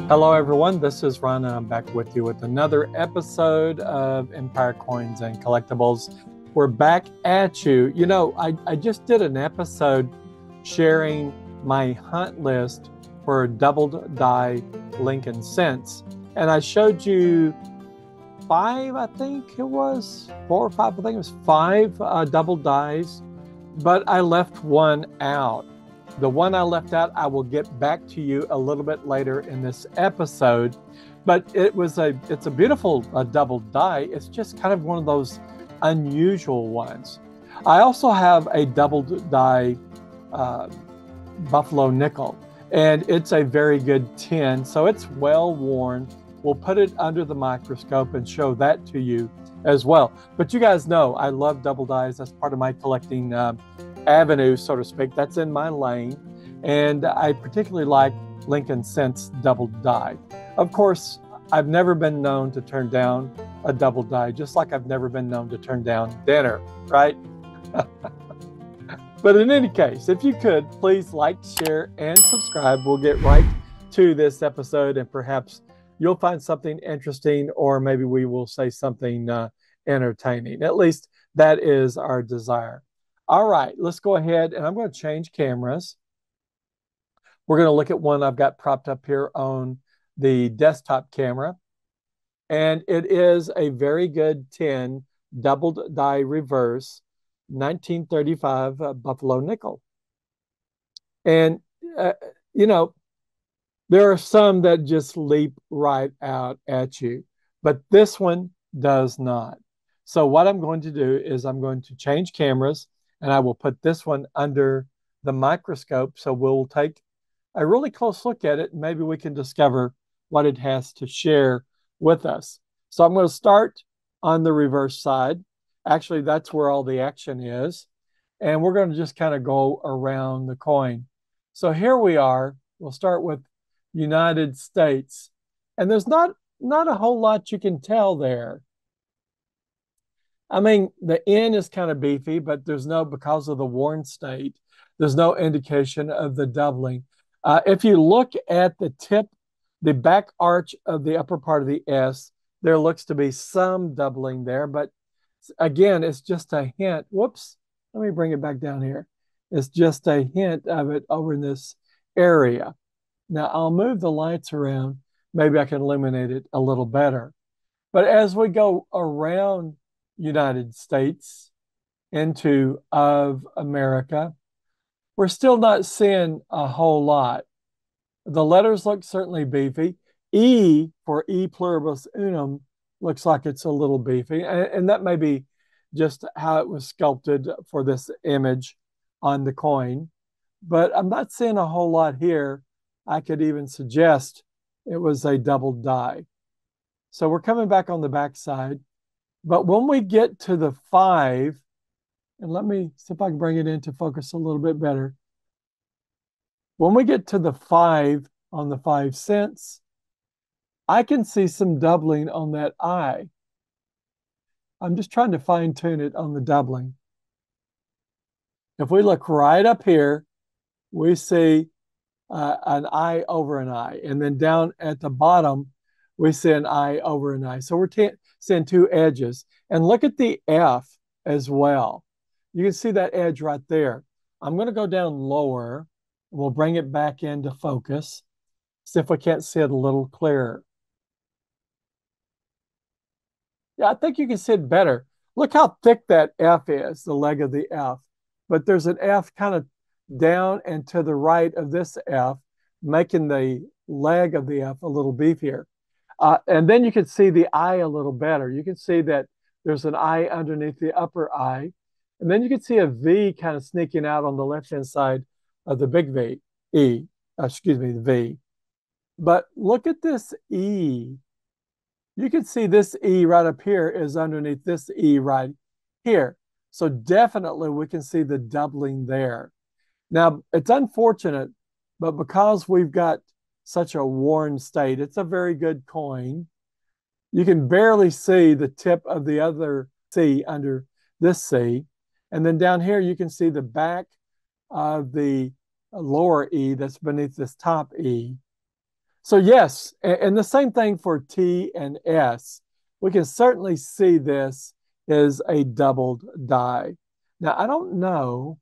Hello, everyone. This is Ron, and I'm back with you with another episode of Empire Coins and Collectibles. We're back at you. You know, I just did an episode sharing my hunt list for doubled die Lincoln cents, and I showed you five, I think it was, four or five, I think it was five double dies, but I left one out. The one I left out, I will get back to you a little bit later in this episode. But it's a beautiful double die. It's just kind of one of those unusual ones. I also have a double die buffalo nickel, and it's a very good tin, so it's well worn. We'll put it under the microscope and show that to you as well. But you guys know I love double dies. That's part of my collecting avenue, so to speak. That's in my lane. And I particularly like Lincoln cents double die. Of course, I've never been known to turn down a double die, just like I've never been known to turn down dinner, right? But in any case, if you could, please like, share, and subscribe. We'll get right to this episode, and perhaps you'll find something interesting, or maybe we will say something entertaining. At least that is our desire. All right, let's go ahead, and I'm going to change cameras. We're going to look at one I've got propped up here on the desktop camera, and it is a very good tin doubled die reverse 1935 buffalo nickel. And you know, there are some that just leap right out at you, but this one does not. So what I'm going to do is I'm going to change cameras, and I will put this one under the microscope. So we'll take a really close look at it, and maybe we can discover what it has to share with us. So I'm going to start on the reverse side. Actually, that's where all the action is. And we're going to just kind of go around the coin. So here we are. We'll start with United States. And there's not a whole lot you can tell there. I mean, the N is kind of beefy, but there's no, because of the worn state, there's no indication of the doubling. If you look at the tip, the back arch of the upper part of the S, there looks to be some doubling there, but again, it's just a hint. Whoops, let me bring it back down here. It's just a hint of it over in this area. Now, I'll move the lights around. Maybe I can illuminate it a little better. But as we go around United States into of America, we're still not seeing a whole lot. The letters look certainly beefy. E for E pluribus unum looks like it's a little beefy. And that may be just how it was sculpted for this image on the coin. But I'm not seeing a whole lot here. I could even suggest it was a double die. So we're coming back on the back side. But when we get to the 5, and let me see if I can bring it into focus a little bit better. When we get to the 5 on the 5 cents, I can see some doubling on that I. I'm just trying to fine tune it on the doubling. If we look right up here, we see an I over an I. And then down at the bottom, we see an I over an I. So we're seeing two edges. And look at the F as well. You can see that edge right there. I'm going to go down lower. We'll bring it back into focus. See if we can't see it a little clearer. Yeah, I think you can see it better. Look how thick that F is, the leg of the F. But there's an F kind of down and to the right of this F, making the leg of the F a little beefier. And then you can see the I a little better. You can see that there's an I underneath the upper I. And then you can see a V kind of sneaking out on the left-hand side of the big V, the V. But look at this E. You can see this E right up here is underneath this E right here. So definitely we can see the doubling there. Now, it's unfortunate, but because we've got such a worn state, it's a very good coin. You can barely see the tip of the other C under this C. And then down here, you can see the back of the lower E that's beneath this top E. So yes, and the same thing for T and S. We can certainly see this is a doubled die. Now, I don't know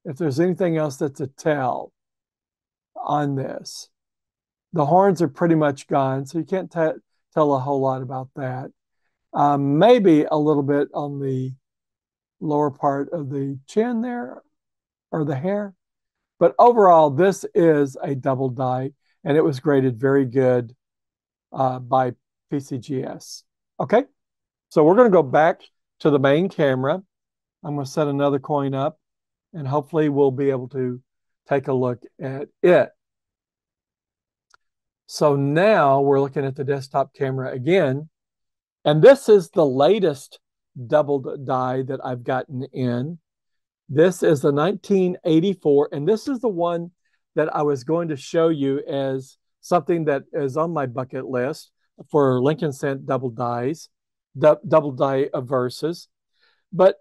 if there's anything else that's a tell on this. The horns are pretty much gone, so you can't tell a whole lot about that. Maybe a little bit on the lower part of the chin there or the hair. But overall, this is a double die, and it was graded very good by PCGS. Okay, so we're going to go back to the main camera. I'm going to set another coin up, and hopefully we'll be able to take a look at it. So now we're looking at the desktop camera again, and this is the latest doubled die that I've gotten in. This is the 1984, and this is the one that I was going to show you as something that is on my bucket list for Lincoln Cent double dies, double die obverses. But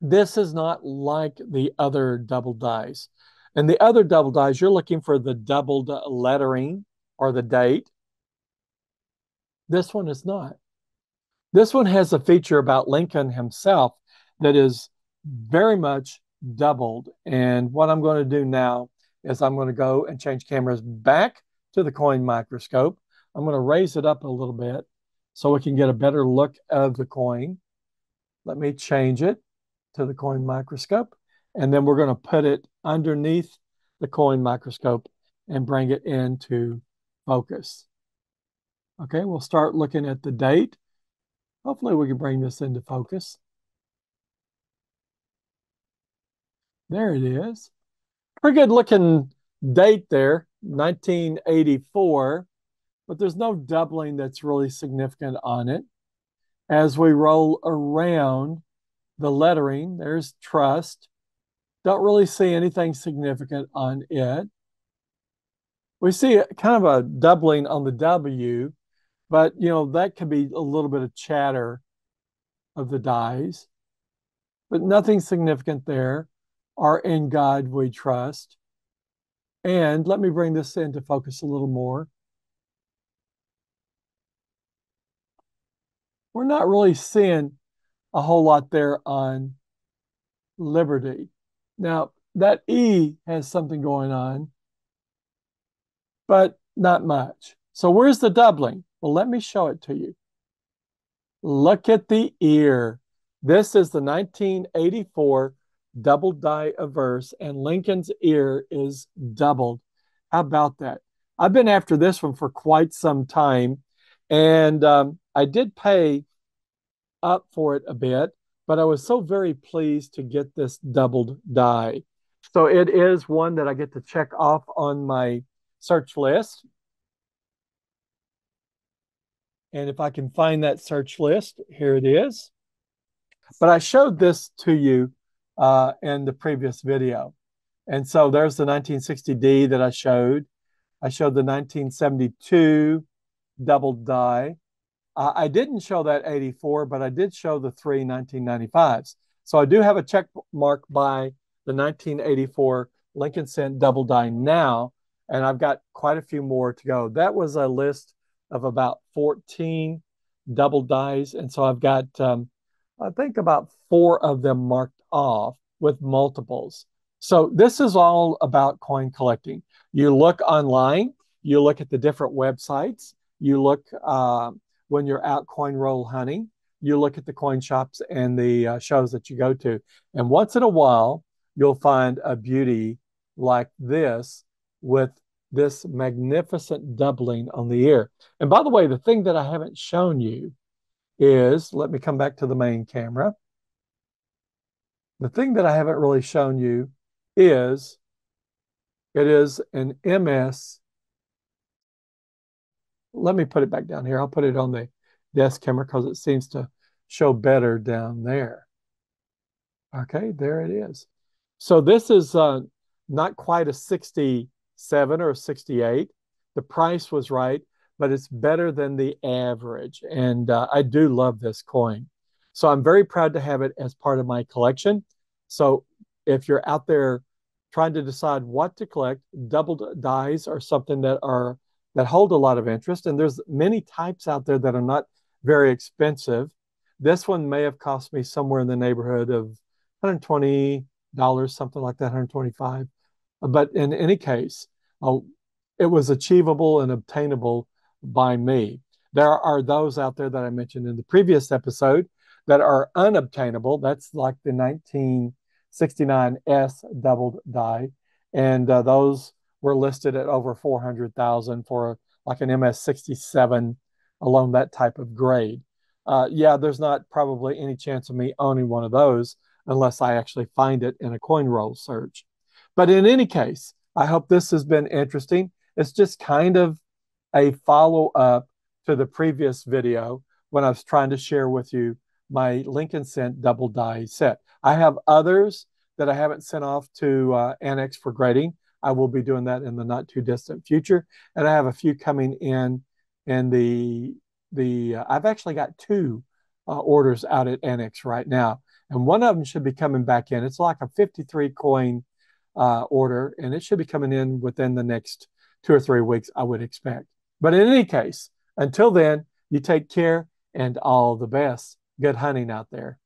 this is not like the other double dies. And the other double dies, you're looking for the doubled lettering or the date. This one is not. This one has a feature about Lincoln himself that is very much doubled. And what I'm going to do now is I'm going to go and change cameras back to the coin microscope. I'm going to raise it up a little bit so we can get a better look of the coin. Let me change it to the coin microscope. And then we're going to put it underneath the coin microscope and bring it into focus. Okay, we'll start looking at the date. Hopefully we can bring this into focus. There it is. Pretty good looking date there, 1984, but there's no doubling that's really significant on it. As we roll around the lettering, there's trust. Don't really see anything significant on it. We see kind of a doubling on the W, but you know, that could be a little bit of chatter of the dies, but nothing significant there. Our in God we trust. And let me bring this into focus a little more. We're not really seeing a whole lot there on Liberty. Now, that E has something going on, but not much. So where's the doubling? Well, let me show it to you. Look at the ear. This is the 1984 double die obverse, and Lincoln's ear is doubled. How about that? I've been after this one for quite some time, and I did pay up for it a bit, but I was so very pleased to get this doubled die. So it is one that I get to check off on my search list. And if I can find that search list, here it is. But I showed this to you in the previous video. And so there's the 1960D that I showed. I showed the 1972 double die. I didn't show that 84, but I did show the three 1995s. So I do have a check mark by the 1984 Lincoln Cent double die now, and I've got quite a few more to go. That was a list of about 14 double dies, and so I've got, I think, about 4 of them marked off with multiples. So this is all about coin collecting. You look online, you look at the different websites, you look when you're out coin roll hunting, you look at the coin shops and the shows that you go to. And once in a while, you'll find a beauty like this with this magnificent doubling on the ear. And by the way, the thing that I haven't shown you is, let me come back to the main camera. The thing that I haven't really shown you is, it is an MS. Let me put it back down here. I'll put it on the desk camera because it seems to show better down there. Okay, there it is. So this is not quite a 67 or a 68. The price was right, but it's better than the average. And I do love this coin. So I'm very proud to have it as part of my collection. So if you're out there trying to decide what to collect. Doubled dies are something that hold a lot of interest, and there's many types out there that are not very expensive. This one may have cost me somewhere in the neighborhood of $120, something like that, 125. But in any case, it was achievable and obtainable by me. There are those out there that I mentioned in the previous episode that are unobtainable. That's like the 1969S doubled die. And those were listed at over 400,000 for like an MS-67 along that type of grade. Yeah, there's not probably any chance of me owning one of those unless I actually find it in a coin roll search. But in any case, I hope this has been interesting. It's just kind of a follow-up to the previous video when I was trying to share with you my Lincoln Cent double die set. I have others that I haven't sent off to Annex for grading. I will be doing that in the not too distant future. And I have a few coming in I've actually got two orders out at Annex right now. And one of them should be coming back in. It's like a 53 coin order, and it should be coming in within the next 2 or 3 weeks, I would expect. But in any case, until then, you take care and all the best. Good hunting out there.